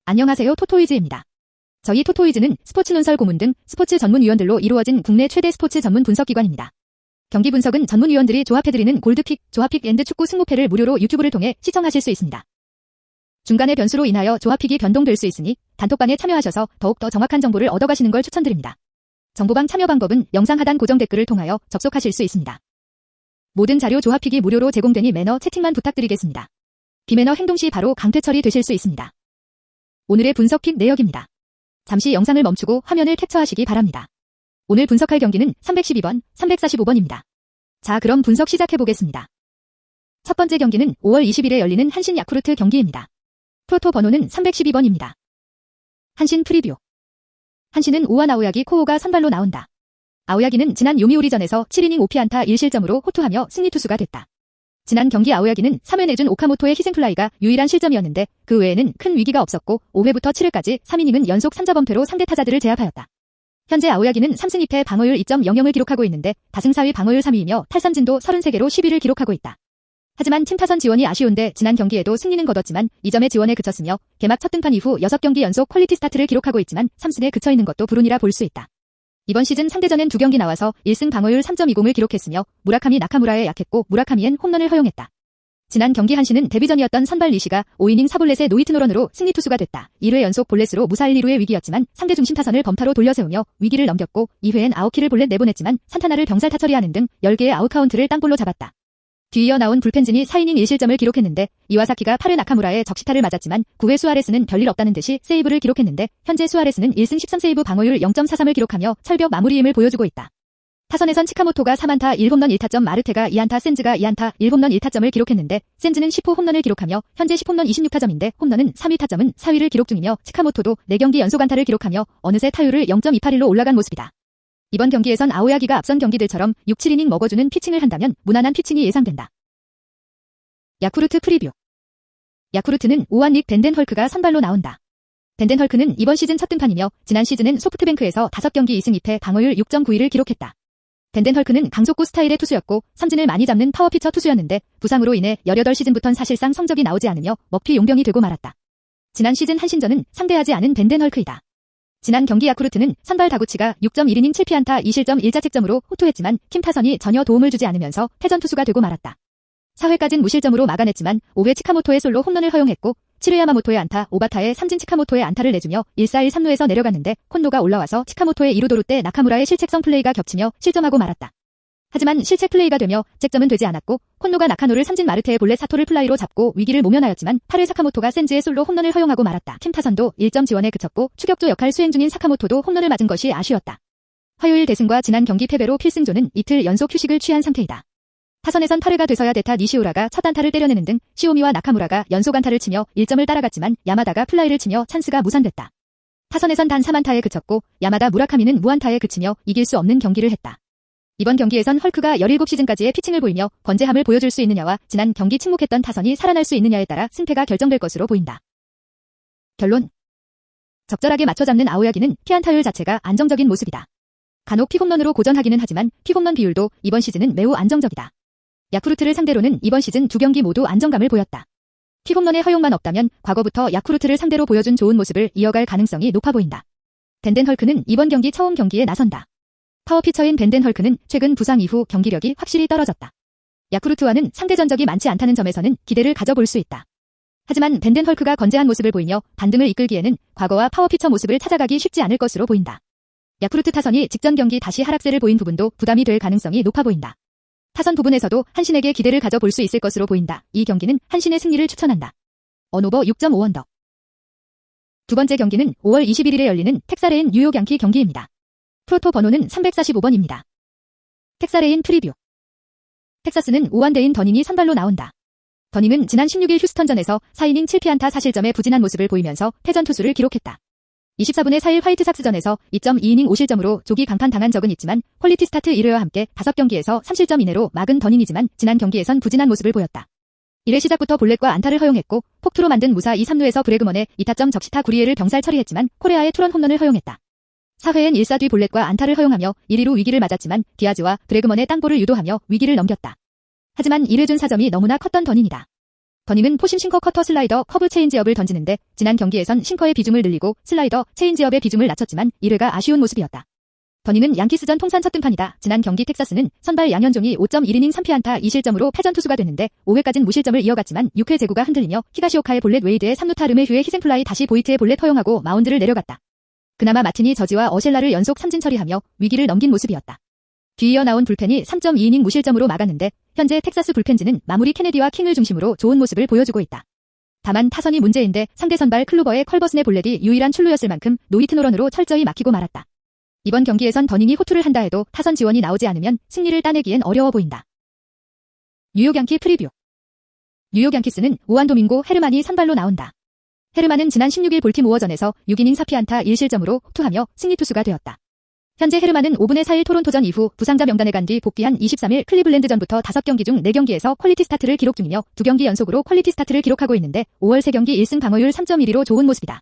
안녕하세요, 토토이즈입니다. 저희 토토이즈는 스포츠 논설 고문 등 스포츠 전문위원들로 이루어진 국내 최대 스포츠 전문 분석기관입니다. 경기 분석은 전문위원들이 조합해드리는 골드픽, 조합픽 앤드 축구 승부패를 무료로 유튜브를 통해 시청하실 수 있습니다. 중간의 변수로 인하여 조합픽이 변동될 수 있으니 단톡방에 참여하셔서 더욱더 정확한 정보를 얻어가시는 걸 추천드립니다. 정보방 참여 방법은 영상 하단 고정 댓글을 통하여 접속하실 수 있습니다. 모든 자료 조합픽이 무료로 제공되니 매너 채팅만 부탁드리겠습니다. 비매너 행동 시 바로 강퇴 처리되실 수 있습니다. 오늘의 분석픽 내역입니다. 잠시 영상을 멈추고 화면을 캡처하시기 바랍니다. 오늘 분석할 경기는 312번, 345번입니다. 자, 그럼 분석 시작해보겠습니다. 첫 번째 경기는 5월 20일에 열리는 한신 야쿠르트 경기입니다. 프로토 번호는 312번입니다. 한신 프리뷰. 한신은 우완 아오야기 코오가 선발로 나온다. 아오야기는 지난 요미우리전에서 7이닝 5피안타 1실점으로 호투하며 승리 투수가 됐다. 지난 경기 아오야기는 3회 내준 오카모토의 희생플라이가 유일한 실점이었는데 그 외에는 큰 위기가 없었고 5회부터 7회까지 3이닝은 연속 3자범퇴로 상대 타자들을 제압하였다. 현재 아오야기는 3승 2패 방어율 2.00을 기록하고 있는데 다승 4위 방어율 3위이며 탈삼진도 33개로 10위를 기록하고 있다. 하지만 팀 타선 지원이 아쉬운데 지난 경기에도 승리는 거뒀지만 2점의 지원에 그쳤으며 개막 첫 등판 이후 6경기 연속 퀄리티 스타트를 기록하고 있지만 3승에 그쳐있는 것도 불운이라 볼 수 있다. 이번 시즌 상대전엔 2경기 나와서 1승 방어율 3.20을 기록했으며 무라카미 나카무라에 약했고 무라카미엔 홈런을 허용했다. 지난 경기 한신은 데뷔전이었던 선발 리시가 5이닝 4볼넷의 노히트노런으로 승리 투수가 됐다. 1회 연속 볼넷으로 무사 1-2루의 위기였지만 상대 중심 타선을 범타로 돌려세우며 위기를 넘겼고 2회엔 아웃키를 볼넷 내보냈지만 산타나를 병살타 처리하는 등 10개의 아웃카운트를 땅볼로 잡았다. 뒤이어 나온 불펜진이 4이닝 1실점을 기록했는데 이와사키가 8회 나카무라에 적시타를 맞았지만 9회 수아레스는 별일 없다는 듯이 세이브를 기록했는데 현재 수아레스는 1승 13세이브 방어율 0.43을 기록하며 철벽 마무리임을 보여주고 있다. 타선에선 치카모토가 3안타 1홈런 1타점, 마르테가 2안타, 센즈가 2안타 1홈런 1타점을 기록했는데 센즈는 10호 홈런을 기록하며 현재 10홈런 26타점인데 홈런은 3위 타점은 4위를 기록 중이며 치카모토도 4경기 연속 안타를 기록하며 어느새 타율을 0.28일로 올라간 모습이다. 이번 경기에선 아오야기가 앞선 경기들처럼 6, 7이닝 먹어주는 피칭을 한다면 무난한 피칭이 예상된다. 야쿠르트 프리뷰. 야쿠르트는 우완 릭 밴덴 헐크가 선발로 나온다. 밴덴 헐크는 이번 시즌 첫 등판이며 지난 시즌은 소프트뱅크에서 5경기 2승 2패 방어율 6.91을 기록했다. 밴덴 헐크는 강속구 스타일의 투수였고 삼진을 많이 잡는 파워피처 투수였는데 부상으로 인해 18시즌부턴 사실상 성적이 나오지 않으며 먹튀 용병이 되고 말았다. 지난 시즌 한신전은 상대하지 않은 밴덴 헐크이다. 지난 경기 야쿠르트는 선발 다구치가 6.1이닝 7피안타 2실점 1자책점으로 호투했지만 팀 타선이 전혀 도움을 주지 않으면서 패전 투수가 되고 말았다. 4회까진 무실점으로 막아냈지만 5회 치카모토의 솔로 홈런을 허용했고 7회 야마모토의 안타, 오바타의 삼진 치카모토의 안타를 내주며 1-4-1 3루에서 내려갔는데 콘도가 올라와서 치카모토의 2루도루 때 나카무라의 실책성 플레이가 겹치며 실점하고 말았다. 하지만 실책 플레이가 되며 잭점은 되지 않았고 콘도가 나카노를 삼진 마르테의 볼넷 사토를 플라이로 잡고 위기를 모면하였지만 8회 사카모토가 센즈의 솔로 홈런을 허용하고 말았다. 팀 타선도 1점 지원에 그쳤고 추격조 역할 수행 중인 사카모토도 홈런을 맞은 것이 아쉬웠다. 화요일 대승과 지난 경기 패배로 필승조는 이틀 연속 휴식을 취한 상태이다. 타선에선 8회가 돼서야 데타 니시우라가 첫 안타를 때려내는 등 시오미와 나카무라가 연속 안타를 치며 1점을 따라갔지만 야마다가 플라이를 치며 찬스가 무산됐다. 타선에선 단 3안타에 그쳤고 야마다 무라카미는 무안타에 그치며 이길 수 없는 경기를 했다. 이번 경기에선 헐크가 17시즌까지의 피칭을 보이며 건재함을 보여줄 수 있느냐와 지난 경기 침묵했던 타선이 살아날 수 있느냐에 따라 승패가 결정될 것으로 보인다. 결론. 적절하게 맞춰 잡는 아오야기는 피안타율 자체가 안정적인 모습이다. 간혹 피홈런으로 고전하기는 하지만 피홈런 비율도 이번 시즌은 매우 안정적이다. 야쿠르트를 상대로는 이번 시즌 2경기 모두 안정감을 보였다. 피홈런의 허용만 없다면 과거부터 야쿠르트를 상대로 보여준 좋은 모습을 이어갈 가능성이 높아 보인다. 밴덴 헐크는 이번 경기 처음 경기에 나선다. 파워피처인 밴덴 헐크는 최근 부상 이후 경기력이 확실히 떨어졌다. 야쿠르트와는 상대 전적이 많지 않다는 점에서는 기대를 가져볼 수 있다. 하지만 밴덴 헐크가 건재한 모습을 보이며 반등을 이끌기에는 과거와 파워피처 모습을 찾아가기 쉽지 않을 것으로 보인다. 야쿠르트 타선이 직전 경기 다시 하락세를 보인 부분도 부담이 될 가능성이 높아 보인다. 타선 부분에서도 한신에게 기대를 가져볼 수 있을 것으로 보인다. 이 경기는 한신의 승리를 추천한다. 언오버 6.5언더. 두 번째 경기는 5월 21일에 열리는 텍사레인 뉴욕 양키 경기입니다. 프로토 번호는 345번입니다. 텍사레인 프리뷰. 텍사스는 우완대인 더닝이 선발로 나온다. 더닝은 지난 16일 휴스턴전에서 4이닝 7피안타 4실점의 부진한 모습을 보이면서 패전 투수를 기록했다. 24분의 4일 화이트삭스전에서 2.2이닝 5실점으로 조기 강판 당한 적은 있지만 퀄리티 스타트 1회와 함께 5경기에서 3실점 이내로 막은 더닝이지만 지난 경기에선 부진한 모습을 보였다. 1회 시작부터 볼넷과 안타를 허용했고 폭투로 만든 무사 2, 3루에서 브래그먼의 2타점 적시타 구리에를 병살 처리했지만 코레아의 투런 홈런을 허용했다. 4회엔 1사 뒤 볼넷과 안타를 허용하며 1-2루 위기를 맞았지만 디아즈와 브래그먼의 땅볼을 유도하며 위기를 넘겼다. 하지만 1회 준 4점이 너무나 컸던 더닝이다. 더닝은 포심 싱커 커터 슬라이더 커브 체인지업을 던지는데 지난 경기에선 싱커의 비중을 늘리고 슬라이더 체인지업의 비중을 낮췄지만 1회가 아쉬운 모습이었다. 더닝은 양키스전 통산 첫 등판이다. 지난 경기 텍사스는 선발 양현종이 5.1이닝 3피안타 2실점으로 패전 투수가 됐는데 5회까진 무실점을 이어갔지만 6회 제구가 흔들리며 히가시오카의 볼넷 웨이드의 3루타 르메휴의 희생플라이 다시 보이트의 볼넷 허용하고 마운드를 내려갔다. 그나마 마틴이 저지와 어셸라를 연속 삼진 처리하며 위기를 넘긴 모습이었다. 뒤이어 나온 불펜이 3.2이닝 무실점으로 막았는데 현재 텍사스 불펜진은 마무리 케네디와 킹을 중심으로 좋은 모습을 보여주고 있다. 다만 타선이 문제인데 상대 선발 클루버의 컬버슨의 볼넷이 유일한 출루였을 만큼 노히트 노런으로 철저히 막히고 말았다. 이번 경기에선 더닝이 호투를 한다 해도 타선 지원이 나오지 않으면 승리를 따내기엔 어려워 보인다. 뉴욕 양키 프리뷰. 뉴욕 양키스는 우안 도밍고 헤르만이 선발로 나온다. 헤르만은 지난 16일 볼티모어전에서 6이닝 4피안타 1실점으로 호투하며 승리 투수가 되었다. 현재 헤르만은 5분의 4일 토론토전 이후 부상자 명단에 간 뒤 복귀한 23일 클리블랜드전부터 5경기 중 4경기에서 퀄리티 스타트를 기록 중이며 2경기 연속으로 퀄리티 스타트를 기록하고 있는데 5월 3경기 1승 방어율 3.12로 좋은 모습이다.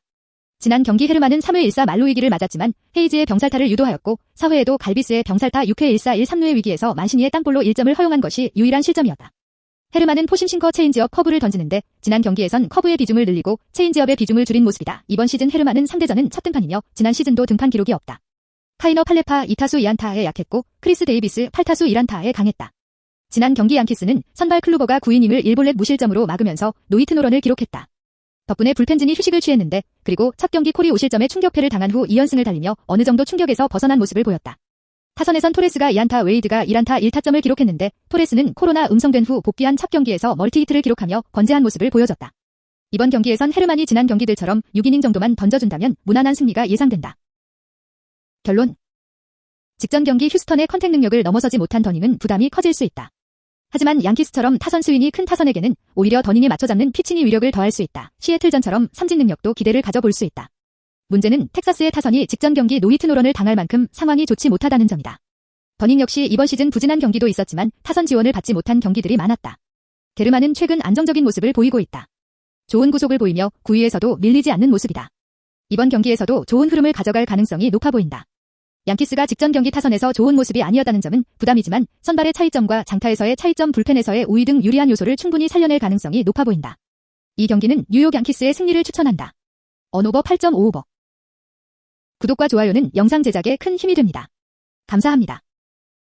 지난 경기 헤르만은 3회 1사 만루 위기를 맞았지만 헤이즈의 병살타를 유도하였고 4회에도 갈비스의 병살타 6회 1사 1-3루의 위기에서 만시니의 땅볼로 1점을 허용한 것이 유일한 실점이었다. 헤르만은 포심 싱커 체인지업 커브를 던지는데 지난 경기에선 커브의 비중을 늘리고 체인지업의 비중을 줄인 모습이다. 이번 시즌 헤르만은 상대전은 첫 등판이며 지난 시즌도 등판 기록이 없다. 카이너 팔레파 2타수 2안타에 약했고 크리스 데이비스 8타수 1안타에 강했다. 지난 경기 양키스는 선발 클루버가 9이닝을 1볼넷 무실점으로 막으면서 노히트 노런을 기록했다. 덕분에 불펜진이 휴식을 취했는데 그리고 첫 경기 코리 5실점에 충격패를 당한 후 2연승을 달리며 어느 정도 충격에서 벗어난 모습을 보였다. 타선에선 토레스가 2안타 웨이드가 1안타 1타점을 기록했는데 토레스는 코로나 음성된 후 복귀한 첫 경기에서 멀티히트를 기록하며 건재한 모습을 보여줬다. 이번 경기에선 헤르만이 지난 경기들처럼 6이닝 정도만 던져준다면 무난한 승리가 예상된다. 결론. 직전 경기 휴스턴의 컨택 능력을 넘어서지 못한 더닝은 부담이 커질 수 있다. 하지만 양키스처럼 타선 스윙이 큰 타선에게는 오히려 더닝에 맞춰잡는 피칭이 위력을 더할 수 있다. 시애틀전처럼 삼진 능력도 기대를 가져볼 수 있다. 문제는 텍사스의 타선이 직전 경기 노히트 노런을 당할 만큼 상황이 좋지 못하다는 점이다. 더닝 역시 이번 시즌 부진한 경기도 있었지만 타선 지원을 받지 못한 경기들이 많았다. 게르만은 최근 안정적인 모습을 보이고 있다. 좋은 구속을 보이며 9위에서도 밀리지 않는 모습이다. 이번 경기에서도 좋은 흐름을 가져갈 가능성이 높아 보인다. 양키스가 직전 경기 타선에서 좋은 모습이 아니었다는 점은 부담이지만 선발의 차이점과 장타에서의 차이점 불펜에서의 우위 등 유리한 요소를 충분히 살려낼 가능성이 높아 보인다. 이 경기는 뉴욕 양키스의 승리를 추천한다. 언오버 8.5오버. 구독과 좋아요는 영상 제작에 큰 힘이 됩니다. 감사합니다.